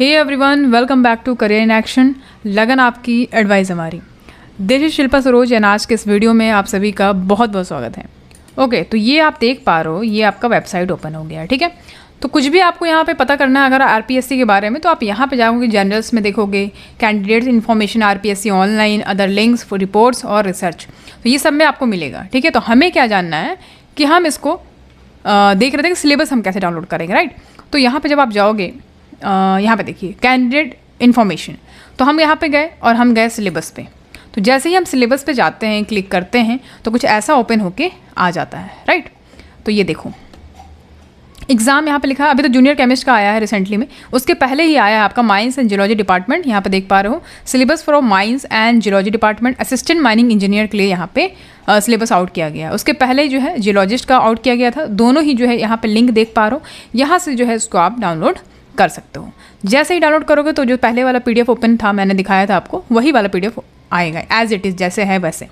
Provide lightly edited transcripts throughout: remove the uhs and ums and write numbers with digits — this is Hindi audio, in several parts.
Hey everyone, welcome back to career in action. लगन आपकी, एडवाइस हमारी। This is Shilpa Saroj and आज के इस वीडियो में आप सभी का बहुत बहुत स्वागत है। ओके, तो ये आप देख पा रहे हो, ये आपका वेबसाइट ओपन हो गया है। ठीक है, तो कुछ भी आपको यहाँ पे पता करना है अगर आरपीएससी के बारे में, तो आप यहाँ पे जाओगे, जनरल्स में देखोगे candidates information RPSC online, other links for reports और रिसर्च, तो ये सब में आपको मिलेगा। ठीक है, तो हमें क्या जानना है कि हम इसको देख रहे थे कि सिलेबस हम कैसे डाउनलोड करेंगे, राइट। तो यहाँ पे जब आप जाओगे, यहाँ पे देखिए कैंडिडेट इन्फॉर्मेशन, तो हम यहाँ पे गए और हम गए सिलेबस पे। तो जैसे ही हम सिलेबस पे जाते हैं, क्लिक करते हैं, तो कुछ ऐसा ओपन होके आ जाता है, राइट। तो ये देखो एग्ज़ाम यहाँ पे लिखा है, अभी तो जूनियर केमिस्ट का आया है रिसेंटली में, उसके पहले ही आया है आपका माइंस एंड जियोलॉजी डिपार्टमेंट। यहाँ पे देख पा रहे हो syllabus for mines and geology department, assistant mining engineer के लिए यहाँ पे सिलेबस आउट किया गया है। उसके पहले ही जो है जियोलॉजिस्ट का आउट किया गया था। दोनों ही जो है यहाँ पे लिंक देख पा रहे हो, यहाँ से जो है इसको आप डाउनलोड कर सकते हो। जैसे ही डाउनलोड करोगे तो जो पहले वाला पीडीएफ ओपन था, मैंने दिखाया था आपको, वही वाला पीडीएफ आएगा एज इट इज़, जैसे है वैसे।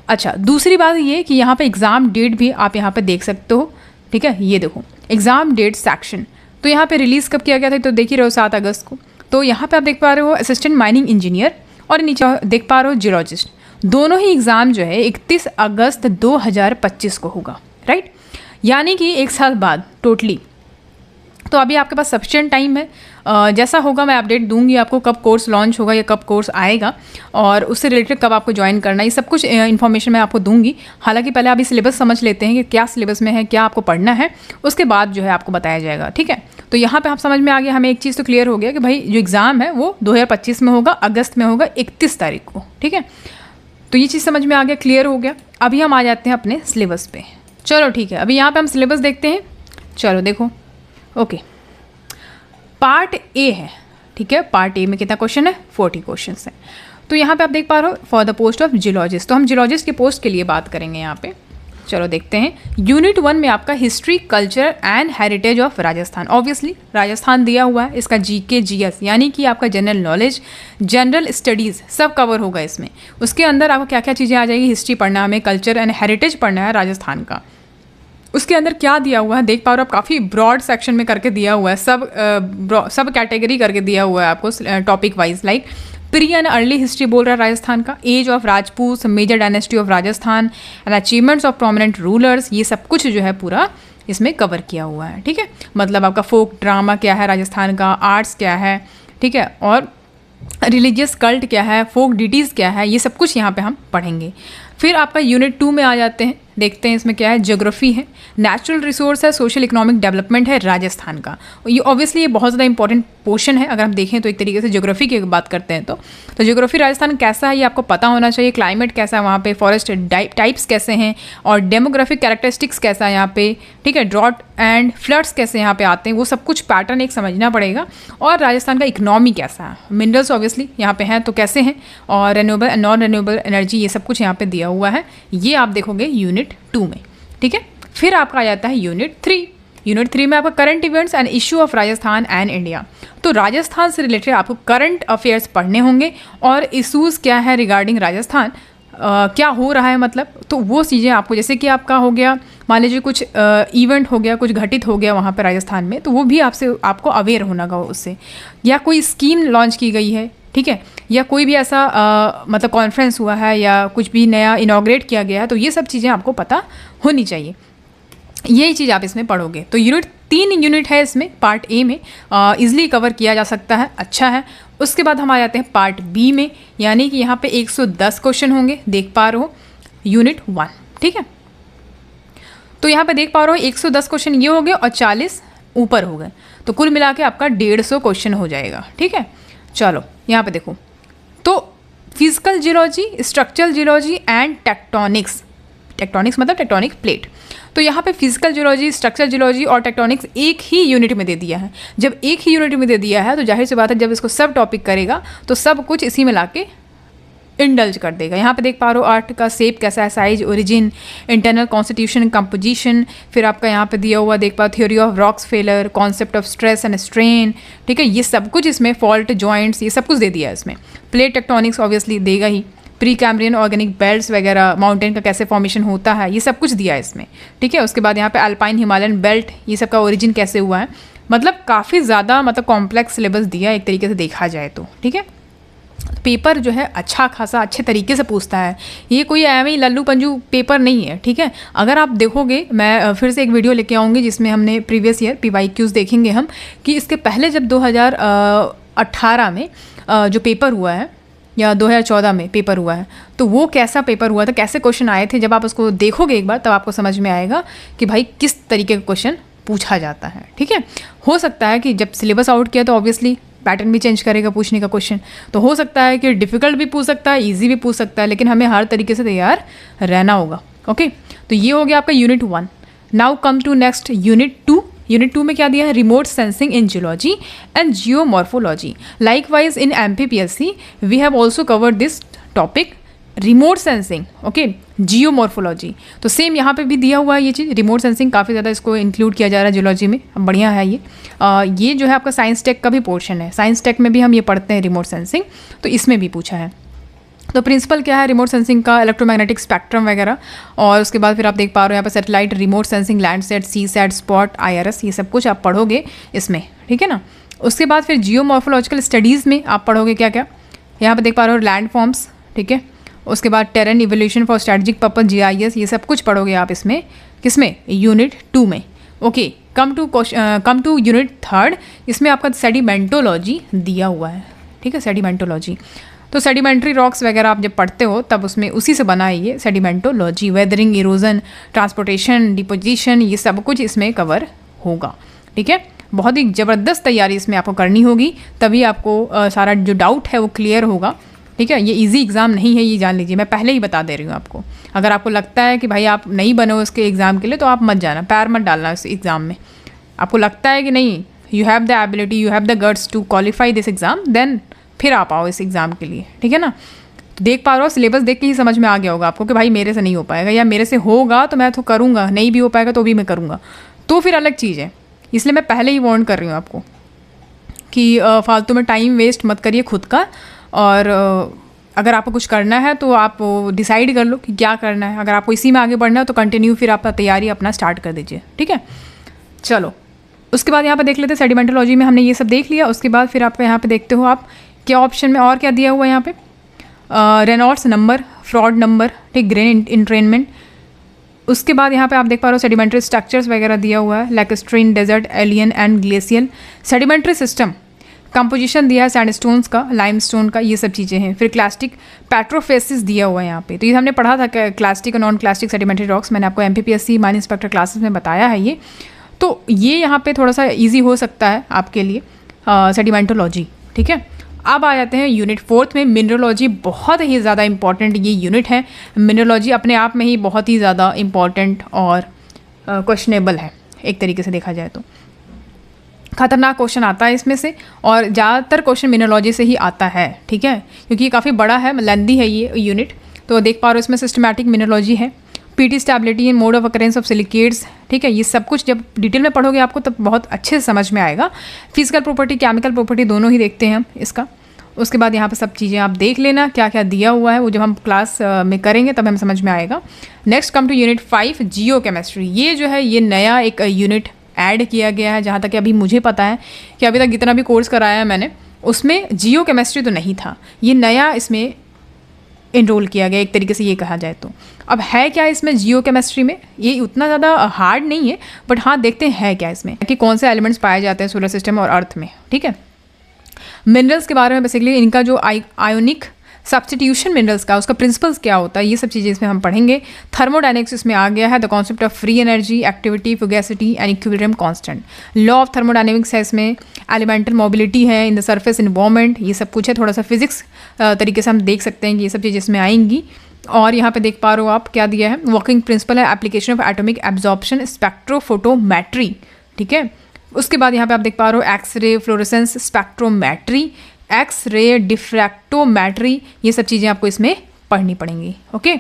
अच्छा, दूसरी बात ये कि यहाँ पे एग्ज़ाम डेट भी आप यहाँ पे देख सकते हो। ठीक है, ये देखो एग्ज़ाम डेट सेक्शन, तो यहाँ पे रिलीज़ कब किया गया था, तो देख ही रहे हो 7 अगस्त को। तो यहाँ पे आप देख पा रहे हो असिस्टेंट माइनिंग इंजीनियर, और नीचे देख पा रहे हो जियोलॉजिस्ट। दोनों ही एग्ज़ाम जो है 31 अगस्त 2025 को होगा, राइट, यानी कि 1 साल बाद टोटली। तो अभी आपके पास सफिशिएंट टाइम है। जैसा होगा मैं अपडेट दूंगी आपको, कब कोर्स लॉन्च होगा या कब कोर्स आएगा और उससे रिलेटेड कब आपको ज्वाइन करना है, ये सब कुछ इन्फॉर्मेशन मैं आपको दूंगी। हालांकि पहले अभी सिलेबस समझ लेते हैं कि क्या सिलेबस में है, क्या आपको पढ़ना है, उसके बाद जो है आपको बताया जाएगा। ठीक है, तो यहाँ पे आप समझ में आ गया, हमें एक चीज़ तो क्लियर हो गया कि भाई जो एग्ज़ाम है वो 2025 में होगा, अगस्त में होगा, 31 तारीख को। ठीक है, तो ये चीज़ समझ में आ गया, क्लियर हो गया। अभी हम आ जाते हैं अपने सिलेबस पे। चलो ठीक है, अभी यहाँ पे हम सिलेबस देखते हैं। चलो देखो, ओके, पार्ट ए है। ठीक है, पार्ट ए में कितना क्वेश्चन है, 40 क्वेश्चन है। तो यहाँ पे आप देख पा रहे हो for the post of geologist, तो हम जियोलॉजिस्ट के पोस्ट के लिए बात करेंगे यहाँ पे। चलो देखते हैं। यूनिट 1 में आपका history, culture and heritage of Rajasthan, obviously Rajasthan दिया हुआ है। इसका जीके, जीएस यानी कि आपका जनरल नॉलेज, जनरल स्टडीज़ सब कवर होगा इसमें। उसके अंदर आपको क्या क्या चीज़ें आ जाएगी, हिस्ट्री पढ़ना हमें, कल्चर एंड हेरिटेज पढ़ना है राजस्थान का। उसके अंदर क्या दिया हुआ है देख पा रहे हो आप, काफ़ी ब्रॉड सेक्शन में करके दिया हुआ है, सब कैटेगरी करके दिया हुआ है आपको topic wise. Like pre and early history बोल रहा है राजस्थान का, age of Rajput, major dynasty of Rajasthan and achievements of prominent rulers, ये सब कुछ जो है पूरा इसमें कवर किया हुआ है। ठीक है, मतलब आपका फोक ड्रामा क्या है राजस्थान का, आर्ट्स क्या है, ठीक है, और रिलीजियस कल्ट क्या है, फोक डिटीज़ क्या है, ये सब कुछ यहाँ पे हम पढ़ेंगे। फिर आपका यूनिट 2 में आ जाते हैं, देखते हैं इसमें क्या है। ज्योग्राफी है, नेचुरल रिसोर्स है, सोशल इकोनॉमिक डेवलपमेंट है राजस्थान का। ये ऑब्वियसली ये बहुत ज़्यादा इंपॉर्टेंट पोर्शन है अगर हम देखें तो, एक तरीके से ज्योग्राफी की बात करते हैं तो ज्योग्राफी राजस्थान कैसा है ये आपको पता होना चाहिए। क्लाइमेट कैसा है वहाँ पे, फॉरेस्ट टाइप्स कैसे हैं, और डेमोग्राफिक कैरेक्टरिस्टिक्स कैसा है यहाँ पे, ठीक है, ड्रॉट एंड फ्लड्स कैसे यहाँ पे आते हैं, वो सब कुछ पैटर्न एक समझना पड़ेगा। और राजस्थान का इकनॉमी कैसा है, मिनरल्स ऑब्वियसली यहाँ पे हैं तो कैसे हैं, और renewable and non renewable energy, ये सब कुछ यहाँ पे दिया हुआ है। ये आप देखोगे यूनिट 2 में। ठीक है, फिर आपका आ जाता है यूनिट 3। यूनिट 3 में आपका current events and issue of Rajasthan and India, तो राजस्थान से रिलेटेड आपको करंट अफेयर्स पढ़ने होंगे और इशूज़ क्या है रिगार्डिंग राजस्थान, क्या हो रहा है, मतलब तो वो चीज़ें आपको, जैसे कि आपका हो गया मान लीजिए कुछ इवेंट हो गया, कुछ घटित हो गया वहाँ पर राजस्थान में, तो वो भी आपको अवेयर होना होगा उससे, या कोई स्कीम लॉन्च की गई है, ठीक है, या कोई भी ऐसा मतलब कॉन्फ्रेंस हुआ है या कुछ भी नया इनॉग्रेट किया गया है, तो ये सब चीज़ें आपको पता होनी चाहिए। यही चीज़ आप इसमें पढ़ोगे। तो यूनिट 3 यूनिट है इसमें, पार्ट ए में इजीली कवर किया जा सकता है, अच्छा है। उसके बाद हम आ जाते हैं पार्ट बी में, यानी कि यहाँ पे 110 क्वेश्चन होंगे, देख पा रहे हो यूनिट 1। ठीक है, तो यहाँ पे देख पा रहे हो 110 क्वेश्चन ये हो गए और 40 ऊपर हो गए, तो कुल मिला के आपका 150 क्वेश्चन हो जाएगा। ठीक है, चलो यहाँ पे देखो, तो physical geology, structural geology and tectonics, tectonics मतलब टेक्टोनिक प्लेट, तो यहाँ पे फिजिकल जियोलॉजी, स्ट्रक्चरल जियोलॉजी और टेक्टोनिक्स एक ही यूनिट में दे दिया है। जब एक ही यूनिट में दे दिया है तो जाहिर सी बात है जब इसको सब टॉपिक करेगा तो सब कुछ इसी में लाके इंडल्ज कर देगा। यहाँ पे देख पा रहे हो आर्ट का शेप कैसा है, size, origin, internal constitution, composition, फिर आपका यहाँ पे दिया हुआ देख पा theory of rocks failure, concept of stress and strain, ठीक है, ये सब कुछ इसमें, फॉल्ट जॉइंट्स, ये सब कुछ दे दिया है इसमें। प्लेट टेक्टोनिक्स ऑब्वियसली देगा ही, प्री कैम्ब्रियन ऑर्गेनिक बेल्ट्स वगैरह, माउंटेन का कैसे फॉर्मेशन होता है, ये सब कुछ दिया है इसमें। ठीक है, उसके बाद यहाँ पे अल्पाइन हिमालयन बेल्ट, ये सब का ओरिजिन कैसे हुआ है, मतलब काफ़ी ज़्यादा मतलब कॉम्प्लेक्स सिलेबस दिया एक तरीके से देखा जाए तो, ठीक है। पेपर जो है अच्छा खासा अच्छे तरीके से पूछता है, ये कोई एम ही लल्लू पंजू पेपर नहीं है, ठीक है। अगर आप देखोगे, मैं फिर से एक वीडियो लेके आऊँगी जिसमें हमने प्रीवियस ईयर PYQs देखेंगे हम, कि इसके पहले जब 2018 में जो पेपर हुआ है या 2014 में पेपर हुआ है, तो वो कैसा पेपर हुआ था, कैसे क्वेश्चन आए थे, जब आप उसको देखोगे एक बार तब आपको समझ में आएगा कि भाई किस तरीके का क्वेश्चन पूछा जाता है, ठीक है। हो सकता है कि जब सिलेबस आउट किया तो ऑब्वियसली पैटर्न भी चेंज करेगा पूछने का क्वेश्चन, तो हो सकता है कि डिफ़िकल्ट भी पूछ सकता है, ईजी भी पूछ सकता है, लेकिन हमें हर तरीके से तैयार रहना होगा। ओके, तो ये हो गया आपका unit 1। Now come to next unit 2। Unit 2 में क्या दिया है, remote sensing in geology and geomorphology. Likewise in MPPSC we have also covered this topic, remote sensing, okay, geomorphology. तो सेम यहाँ पे भी दिया हुआ है ये चीज़, रिमोट सेंसिंग काफ़ी ज़्यादा इसको इंक्लूड किया जा रहा है जियोलॉजी में, बढ़िया है ये। ये जो है आपका साइंस टेक का भी पोर्शन है, साइंस टेक में भी हम ये पढ़ते हैं रिमोट सेंसिंग, तो इसमें भी पूछा है। तो प्रिंसिपल क्या है रिमोट सेंसिंग का, इलेक्ट्रोमैग्नेटिक स्पेक्ट्रम वगैरह, और उसके बाद फिर आप देख पा रहे हो यहाँ पर satellite, remote sensing, Landsat, Seasat, SPOT, IRS, ये सब कुछ आप पढ़ोगे इसमें, ठीक है ना। उसके बाद फिर जियोमॉर्फोलॉजिकल स्टडीज़ में आप पढ़ोगे क्या क्या, यहाँ पर देख पा रहे हो लैंड फॉर्म्स, ठीक है। उसके बाद terrain evolution for strategic purpose, GIS, ये सब कुछ पढ़ोगे आप इसमें, किसमें, यूनिट 2 में। Okay, come to unit 3। इसमें आपका सेडिमेंटोलॉजी दिया हुआ है, ठीक है, सेडिमेंटोलॉजी। तो सेडिमेंट्री रॉक्स वगैरह आप जब पढ़ते हो तब उसमें उसी से बना है ये सेडिमेंटोलॉजी, वेदरिंग, इरोजन, ट्रांसपोर्टेशन, डिपोजिशन, ये सब कुछ इसमें कवर होगा, ठीक है। बहुत ही ज़बरदस्त तैयारी इसमें आपको करनी होगी, तभी आपको सारा जो डाउट है वो क्लियर होगा, ठीक है। ये इजी एग्ज़ाम नहीं है, ये जान लीजिए, मैं पहले ही बता दे रही हूँ आपको। अगर आपको लगता है कि भाई आप नहीं बने हो इसके एग्ज़ाम के लिए, तो आप मत जाना, पैर मत डालना इस एग्ज़ाम में। आपको लगता है कि नहीं, you have the ability, you have the guts to qualify this exam, then फिर आप आओ इस एग्ज़ाम के लिए, ठीक है ना। तो देख पा रहे हो, सिलेबस देख के ही समझ में आ गया होगा आपको कि भाई मेरे से नहीं हो पाएगा, या मेरे से होगा तो मैं तो करूँगा, नहीं भी हो पाएगा तो भी मैं करूँगा, तो फिर अलग चीज़ है। इसलिए मैं पहले ही वार्न कर रही हूँ आपको कि फालतू में टाइम वेस्ट मत करिए खुद का, और अगर आपको कुछ करना है तो आप डिसाइड कर लो कि क्या करना है। अगर आपको इसी में आगे बढ़ना है तो कंटिन्यू फिर आप तैयारी अपना स्टार्ट कर दीजिए, ठीक है। चलो, उसके बाद यहाँ पे देख लेते हैं, सेडिमेंटोलॉजी में हमने ये सब देख लिया। उसके बाद फिर आप यहाँ पे देखते हो आप क्या ऑप्शन में और क्या दिया हुआ है यहाँ पे, रेनॉल्ड्स नंबर, फ्रॉड नंबर, ठीक, ग्रेन इंट्रेनमेंट। उसके बाद यहाँ पे आप देख पा रहे हो सेडिमेंट्री स्ट्रक्चर्स वगैरह दिया हुआ है, lacustrine, desert, aeolian and glacial. Sedimentary system composition दिया है सैंडस्टोन्स का, लाइमस्टोन का, ये सब चीज़ें हैं। फिर क्लास्टिक पैट्रोफेसिस दिया हुआ है यहाँ पे, तो ये हमने पढ़ा था क्लास्टिक और नॉन क्लास्टिक सेडिमेंट्री रॉक्स, मैंने आपको MPPSC माइन इंस्पेक्टर क्लासेस में बताया है ये। तो ये यहाँ पे थोड़ा सा ईजी हो सकता है आपके लिए सेडिमेंटोलॉजी, ठीक है। अब आ जाते हैं यूनिट 4 में, मिनरलॉजी। बहुत ही ज़्यादा इंपॉर्टेंट ये यूनिट है। मिनरलॉजी अपने आप में ही बहुत ही ज़्यादा इंपॉर्टेंट और क्वेश्चनेबल है, एक तरीके से देखा जाए तो खतरनाक क्वेश्चन आता है इसमें से, और ज़्यादातर क्वेश्चन मिनरलॉजी से ही आता है, ठीक है, क्योंकि ये काफ़ी बड़ा है, लेंदी है ये यूनिट। तो देख पा रहे हो इसमें सिस्टमैटिक मिनरलॉजी है, PT stability and mode of occurrence of silicates, ठीक है। ये सब कुछ जब डिटेल में पढ़ोगे आपको तब बहुत अच्छे से समझ में आएगा। फिजिकल प्रॉपर्टी, केमिकल प्रॉपर्टी दोनों ही देखते हैं हम इसका। उसके बाद यहाँ पर सब चीज़ें आप देख लेना क्या क्या दिया हुआ है, वो जब हम क्लास में करेंगे तब हमें समझ में आएगा। Next come to unit 5, geochemistry. ये जो है ये नया एक यूनिट ऐड किया गया है, जहाँ तक कि अभी मुझे पता है कि अभी तक जितना भी कोर्स कराया है मैंने उसमें जियो केमिस्ट्री तो नहीं था, ये नया इसमें इनरोल किया गया, एक तरीके से ये कहा जाए तो। अब है क्या इसमें जियो केमिस्ट्री में, ये उतना ज़्यादा हार्ड नहीं है, बट हाँ देखते हैं है क्या इसमें, कि कौन से एलिमेंट्स पाए जाते हैं सोलर सिस्टम और अर्थ में, ठीक है। मिनरल्स के बारे में बेसिकली इनका जो आयोनिक सब्स्टिट्यूशन मिनरल्स का उसका प्रिंसिपल्स क्या होता है, ये सब चीज़ें इसमें हम पढ़ेंगे। थर्मोडायनेमिक्स इसमें आ गया है, the concept of free energy, activity, fugacity and equilibrium constant. Law of thermodynamics है इसमें, एलिमेंटल मोबिलिटी है इन द सरफेस इन्वायरमेंट, ये सब कुछ है। थोड़ा सा फिजिक्स तरीके से हम देख सकते हैं कि ये सब चीज़ें इसमें आएंगी। और यहाँ पे देख पा रहे हो आप क्या दिया है, वर्किंग प्रिंसिपल है, application of atomic absorption, spectrophotometry, ठीक है। उसके बाद यहाँ पे आप देख पा रहे हो X-ray, fluorescence spectrometry, X-ray diffractometry, ये सब चीज़ें आपको इसमें पढ़नी पड़ेंगी, okay.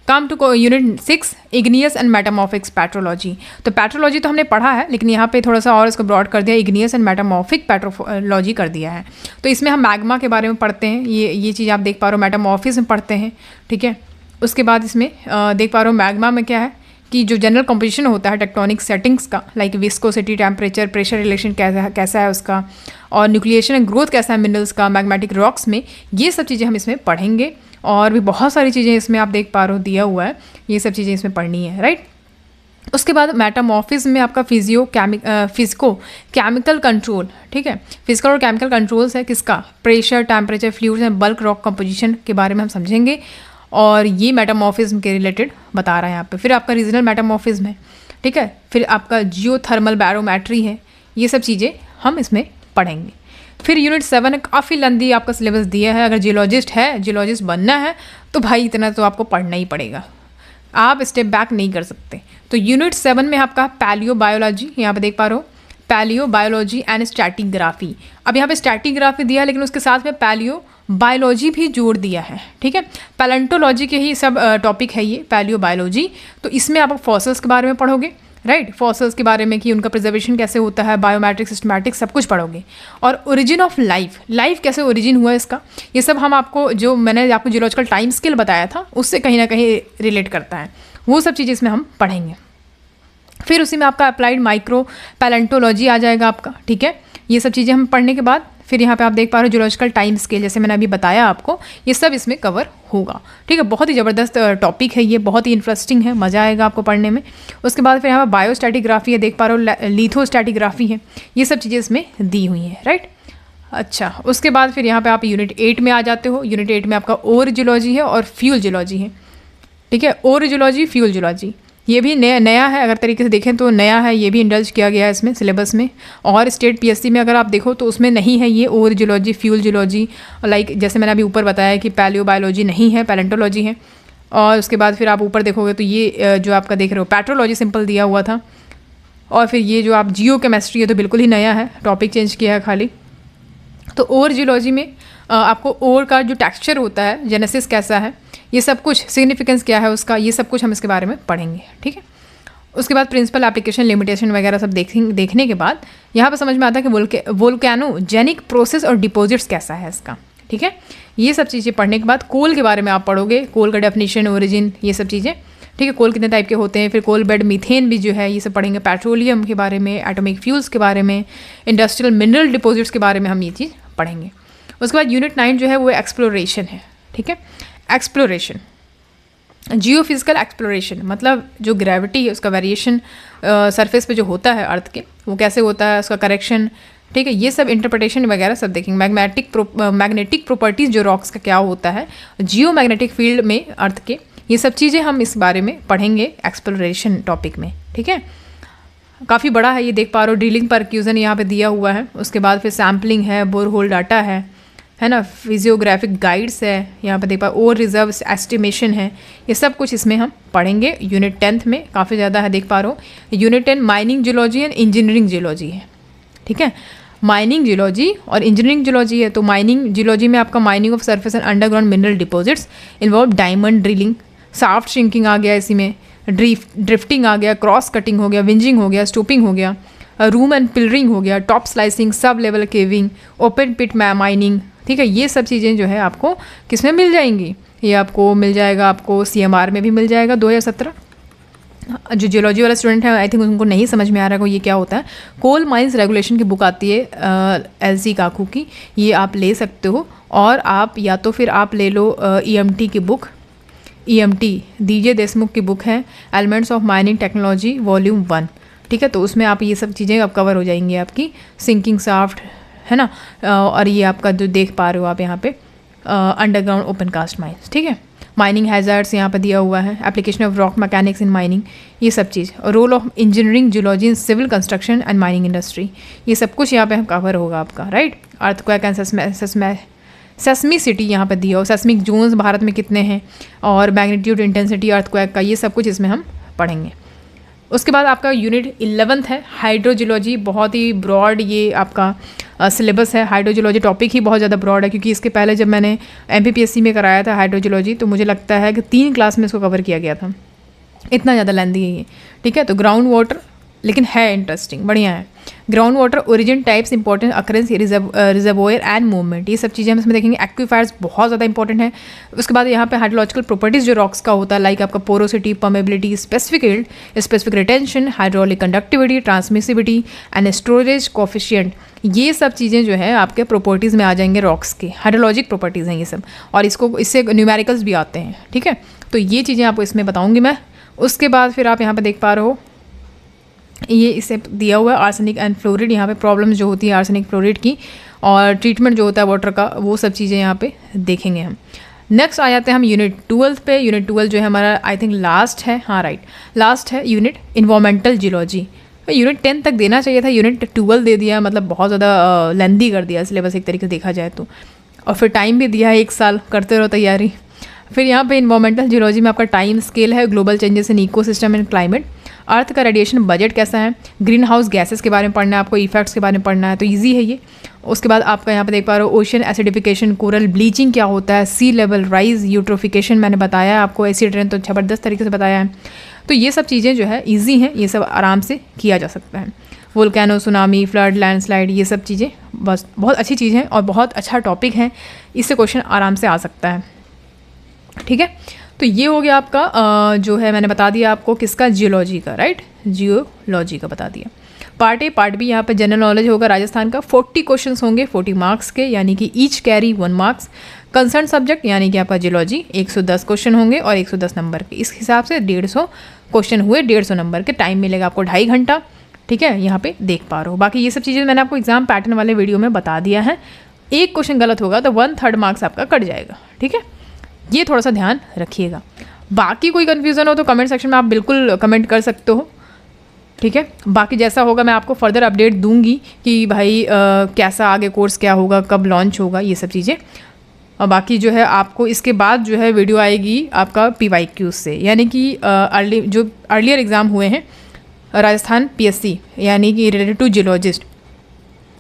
Come to unit 6, igneous and metamorphic petrology. तो पेट्रोलॉजी तो हमने पढ़ा है, लेकिन यहाँ पे थोड़ा सा और इसको ब्रॉड कर दिया, इग्नियस एंड मेटामॉर्फिक पेट्रोलॉजी कर दिया है। तो इसमें हम मैग्मा के बारे में पढ़ते हैं, ये चीज़ आप देख पा रहे हो, मेटामॉर्फिस में पढ़ते हैं, ठीक है। उसके बाद इसमें देख पा रहे हो मैग्मा में क्या है कि जो जनरल कंपोजिशन होता है टेक्टोनिक सेटिंग्स का, like viscosity, temperature, pressure relation कैसा है उसका, और न्यूक्लिएशन एंड ग्रोथ कैसा है मिनरल्स का, मैग्मेटिक रॉक्स में, ये सब चीज़ें हम इसमें पढ़ेंगे। और भी बहुत सारी चीज़ें इसमें आप देख पा रहे हो दिया हुआ है, ये सब चीज़ें इसमें पढ़नी है, राइट। उसके बाद मेटामॉर्फिज्म में आपका फिजिको केमिकल कंट्रोल, ठीक है, फिजिकल और केमिकल कंट्रोल्स है किसका, pressure, temperature, fluids and bulk rock composition के बारे में हम समझेंगे, और ये मेटामॉर्फिज्म के रिलेटेड बता रहा है यहाँ पे। फिर आपका रीजनल मेटामॉर्फिज्म है, ठीक है, फिर आपका जियोथर्मल बैरोमेट्री है, ये सब चीज़ें हम इसमें पढ़ेंगे। फिर यूनिट 7 काफ़ी लंबी आपका सिलेबस दिया है, अगर जियोलॉजिस्ट है, जियोलॉजिस्ट बनना है तो भाई इतना तो आपको पढ़ना ही पड़ेगा, आप स्टेप बैक नहीं कर सकते। तो यूनिट 7 में आपका पैलियो बायोलॉजी, यहाँ पे देख पा रहे हो, पैलियो बायोलॉजी एंड स्ट्रैटिग्राफी। अब यहाँ पे स्ट्रैटिग्राफी दिया है लेकिन उसके साथ में पैलियो बायोलॉजी भी जोड़ दिया है, ठीक है। पैलेंटोलॉजी के ही सब टॉपिक है ये पैलियो बायोलॉजी। तो इसमें आप फॉसिल्स के बारे में पढ़ोगे, राइट, फॉसिल्स के बारे में कि उनका प्रिजर्वेशन कैसे होता है, बायोमेट्रिक, सिस्टमैटिक, सब कुछ पढ़ोगे। और ओरिजिन ऑफ लाइफ, लाइफ कैसे ओरिजिन हुआ इसका, ये सब हम आपको, जो मैंने आपको जियोलॉजिकल टाइम स्केल बताया था उससे कहीं ना कहीं रिलेट करता है, वो सब चीज़ें इसमें हम पढ़ेंगे। फिर उसी में आपका अप्लाइड माइक्रो पैलेंटोलॉजी आ जाएगा आपका, ठीक है। ये सब चीज़ें हम पढ़ने के बाद फिर यहाँ पे आप देख पा रहे हो जियोलॉजिकल टाइम स्केल, जैसे मैंने अभी बताया आपको, ये सब इसमें कवर होगा, ठीक है। बहुत ही ज़बरदस्त टॉपिक है ये, बहुत ही इंटरेस्टिंग है, मज़ा आएगा आपको पढ़ने में। उसके बाद फिर यहाँ पर बायोस्टैटिग्राफी है, देख पा रहे हो, लिथोस्टैटिग्राफी है, ये सब चीज़ें इसमें दी हुई हैं, राइट। अच्छा, उसके बाद फिर यहाँ पे आप यूनिट 8 में आ जाते हो। यूनिट 8 में आपका ओर जियोलॉजी है और फ्यूल जियोलॉजी है, ठीक है, ओर जियोलॉजी, फ्यूल जियोलॉजी, ये भी नया है, अगर तरीके से देखें तो नया है, ये भी इंडल्ज किया गया है इसमें सिलेबस में। और स्टेट पीएससी में अगर आप देखो तो उसमें नहीं है ये ओर जियोलॉजी, फ्यूल जियोलॉजी, लाइक जैसे मैंने अभी ऊपर बताया कि पैलियो बायोलॉजी नहीं है, पैलेंटोलॉजी है। और उसके बाद फिर आप ऊपर देखोगे तो ये जो आपका देख रहे हो पेट्रोलॉजी सिंपल दिया हुआ था। और फिर ये जो आप जियो केमिस्ट्री है तो बिल्कुल ही नया है, टॉपिक चेंज किया है खाली। तो ओर जियोलॉजी में आपको ओर का जो टेक्सचर होता है, जेनेसिस कैसा है, ये सब कुछ, सिग्निफिकेंस क्या है उसका, ये सब कुछ हम इसके बारे में पढ़ेंगे, ठीक है। उसके बाद प्रिंसिपल, एप्लीकेशन, लिमिटेशन वगैरह सब देखने के बाद यहाँ पर समझ में आता है कि वोल्केनोजेनिक प्रोसेस और डिपॉजिट्स कैसा है इसका, ठीक है। ये सब चीज़ें पढ़ने के बाद कोल के बारे में आप पढ़ोगे, कोल का डेफिनेशन, ओरिजिन, ये सब चीज़ें, ठीक है। कोल कितने टाइप के होते हैं, फिर कोल बेड, मीथेन भी जो है, ये सब पढ़ेंगे। पेट्रोलियम के बारे में, एटॉमिक फ्यूल्स के बारे में, इंडस्ट्रियल मिनरल डिपॉजिट्स के बारे में हम ये चीज़ पढ़ेंगे। उसके बाद यूनिट 9 जो है वो एक्सप्लोरेशन है, ठीक है। एक्सप्लोरेशन, जियोफिजिकल एक्सप्लोरेशन, मतलब जो ग्रेविटी है उसका वेरिएशन सरफेस पे जो होता है अर्थ के, वो कैसे होता है, उसका करेक्शन, ठीक है, ये सब इंटरप्रिटेशन वगैरह सब देखेंगे। मैग्नेटिक प्रॉपर्टीज़ जो रॉक्स का क्या होता है, जियो मैग्नेटिक फील्ड में अर्थ के, ये सब चीज़ें हम इस बारे में पढ़ेंगे एक्सप्लोरेशन टॉपिक में, ठीक है। काफ़ी बड़ा है ये, देख पा रहे हो, ड्रिलिंग परक्यूजन यहाँ पे दिया हुआ है। उसके बाद फिर सैम्पलिंग है, बोरहोल डाटा है ना, फिजियोग्राफिक गाइड्स है, यहाँ पे देख पा, ओर रिजर्व एस्टिमेशन है, ये सब कुछ इसमें हम पढ़ेंगे। यूनिट 10 में काफ़ी ज़्यादा है, देख पा रहे हो। Unit 10 mining geology and engineering geology है, ठीक है। माइनिंग जियोलॉजी और इंजीनियरिंग जियोलॉजी है। तो माइनिंग जियोलॉजी में आपका mining of surface and underground mineral deposits involve diamond drilling, shaft shrinking आ गया इसी में, ड्रिफ्टिंग आ गया, क्रॉस कटिंग हो गया, विंजिंग हो गया, स्टोपिंग हो गया, रूम एंड पिलरिंग हो गया, top slicing, sub level caving, open पिट माइनिंग, ठीक है। ये सब चीज़ें जो है आपको किस में मिल जाएंगी, ये आपको मिल जाएगा, आपको CMR में भी मिल जाएगा 2017। जो जियोलॉजी वाला स्टूडेंट है आई थिंक उनको नहीं समझ में आ रहा है ये क्या होता है। कोल माइंस रेगुलेशन की बुक आती है LC काकू की, ये आप ले सकते हो। और आप या तो फिर आप ले लो EMT की बुक, EMT DJ देशमुख की बुक है, elements of mining technology volume 1, ठीक है। तो उसमें आप ये सब चीज़ें अब कवर हो जाएंगी आपकी, सिंकिंग साफ्ट है ना, और ये आपका जो देख पा रहे हो आप यहाँ पे अंडरग्राउंड ओपन कास्ट माइंस, ठीक है। माइनिंग हैज़ार्ड्स यहाँ पे दिया हुआ है, application of rock mechanics in mining, ये सब चीज़, role of engineering geology in civil construction and mining industry, ये सब कुछ यहाँ पे कवर होगा आपका, राइट। अर्थक्वेक एंड सेस्मिसिटी यहाँ पे दिया हो, सेस्मिक जोन्स भारत में कितने हैं, और मैग्नीट्यूड, इंटेंसिटी अर्थक्वेक का, ये सब कुछ इसमें हम पढ़ेंगे। उसके बाद आपका यूनिट 11 है हाइड्रोजियोलॉजी, बहुत ही ब्रॉड ये आपका सिलेबस है। हाइड्रोजियोलॉजी टॉपिक ही बहुत ज़्यादा ब्रॉड है, क्योंकि इसके पहले जब मैंने MPPSC में कराया था हाइड्रोजियोलॉजी तो मुझे लगता है कि 3 क्लास में इसको कवर किया गया था, इतना ज़्यादा लेंथी है ये, ठीक है। तो ग्राउंड वाटर, लेकिन है इंटरेस्टिंग, बढ़िया है। Ground water origin types important occurrence reservoir and movement, ये सब चीज़ें हम इसमें देखेंगे। एक्विफायर्स बहुत ज़्यादा इंपॉर्टेंट है। उसके बाद यहाँ पे हाइड्रोलॉजिकल प्रॉपर्टीज़ जो रॉक्स का होता है, लाइक आपका porosity, permeability, specific yield, specific retention, hydraulic conductivity, transmissibility and storage coefficient, ये सब चीज़ें जो है आपके प्रॉपर्टीज़ में आ जाएंगे रॉक्स के, हाइड्रोलॉजिक प्रॉपर्टीज़ हैं ये सब, और इससे न्यूमेरिकल्स भी आते हैं, ठीक है। तो ये चीज़ें आपको इसमें बताऊँगी मैं। उसके बाद फिर आप यहाँ पर देख पा रहे हो, ये इसे दिया हुआ है आर्सेनिक एंड फ्लोरिड, यहाँ पे प्रॉब्लम्स जो होती है आर्सेनिक फ्लोरिड की, और ट्रीटमेंट जो होता है वाटर का, वो सब चीज़ें यहाँ पे देखेंगे हम। नेक्स्ट आ जाते हैं हम यूनिट 12 पे। यूनिट 12 जो है हमारा आई थिंक लास्ट है, हाँ राइट, लास्ट है यूनिट इन्वायरमेंटल जियोलॉजी। यूनिट 10 तक देना चाहिए था, यूनिट 12 दे दिया, मतलब बहुत ज़्यादा लेंदी कर दिया सिलेबस एक तरीके से देखा जाए तो, और फिर टाइम भी दिया है 1 साल, करते रहो तैयारी। फिर यहाँ पे इन्वायरमेंटल जियोलॉजी में आपका टाइम स्केल है, global changes in ecosystem and climate, earth का रेडिएशन बजट कैसा है, ग्रीन हाउस गैसेस के बारे में पढ़ना है आपको, इफेक्ट्स के बारे में पढ़ना है, तो इजी है ये। उसके बाद आपका यहाँ पे देख पा रहे हो ओशन एसिडिफिकेशन, कोरल ब्लीचिंग क्या होता है, सी लेवल राइज, यूट्रोफिकेशन मैंने बताया है आपको, एसिड रेन तो ज़बरदस्त तरीके से बताया है। तो ये सब चीज़ें जो है ईजी हैं, ये सब आराम से किया जा सकता है। वोल्केनो, सुनामी, फ्लड, लैंडस्लाइड, ये सब चीज़ें बस बहुत अच्छी चीज़ हैं और बहुत अच्छा टॉपिक है, इससे क्वेश्चन आराम से आ सकता है, ठीक है। तो ये हो गया आपका जो है मैंने बता दिया आपको किसका, जियोलॉजी का, राइट, जियोलॉजी का बता दिया। पार्ट ए, पार्ट बी यहाँ पे जनरल नॉलेज होगा राजस्थान का, 40 क्वेश्चंस होंगे 40 मार्क्स के, यानी कि each carry 1 marks. Concern subject यानी कि आपका जियोलॉजी 110 क्वेश्चन होंगे और 110 नंबर के, इस हिसाब से 150 क्वेश्चन हुए, 150 नंबर के। टाइम मिलेगा आपको 2.5 घंटा, ठीक है, यहाँ पे देख पा रहे हो। बाकी ये सब चीज़ें मैंने आपको एग्जाम पैटर्न वाले वीडियो में बता दिया है। एक क्वेश्चन गलत होगा तो 1/3 मार्क्स आपका कट जाएगा, ठीक है, ये थोड़ा सा ध्यान रखिएगा। बाकी कोई कन्फ्यूज़न हो तो कमेंट सेक्शन में आप बिल्कुल कमेंट कर सकते हो, ठीक है। बाकी जैसा होगा मैं आपको फर्दर अपडेट दूंगी कि भाई कैसा आगे कोर्स क्या होगा, कब लॉन्च होगा, ये सब चीज़ें। और बाकी जो है आपको इसके बाद जो है वीडियो आएगी आपका PYQ से, यानी कि जो अर्लियर एग्ज़ाम हुए हैं राजस्थान PSC, यानी कि रिलेटेड टू जियोलॉजिस्ट,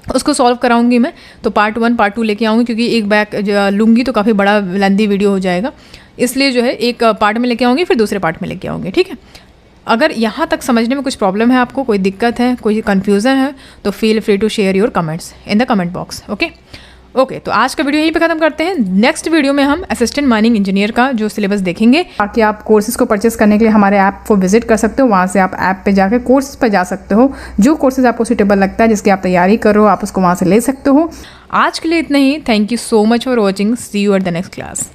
उसको सॉल्व कराऊंगी मैं। तो पार्ट 1 पार्ट 2 लेके आऊँगी, क्योंकि एक बैक लूँगी तो काफ़ी बड़ा लेंदी वीडियो हो जाएगा, इसलिए जो है एक पार्ट में लेके आऊँगी, फिर दूसरे पार्ट में लेके आऊँगी, ठीक है। अगर यहाँ तक समझने में कुछ प्रॉब्लम है, आपको कोई दिक्कत है, कोई कन्फ्यूज़न है, तो feel free to share your comments in the comment box, okay. तो आज का वीडियो यहीं पे खत्म करते हैं। नेक्स्ट वीडियो में हम असिस्टेंट माइनिंग इंजीनियर का जो सिलेबस देखेंगे। बाकी आप कोर्सेज को परचेस करने के लिए हमारे ऐप को विजिट कर सकते हो, वहाँ से आप ऐप पे जाकर कोर्सेज पर जा सकते हो, जो कोर्सेज आपको सूटेबल लगता है, जिसकी आप तैयारी करो, आप उसको वहाँ से ले सकते हो। आज के लिए इतना ही। Thank you so much for watching, see you at the next class.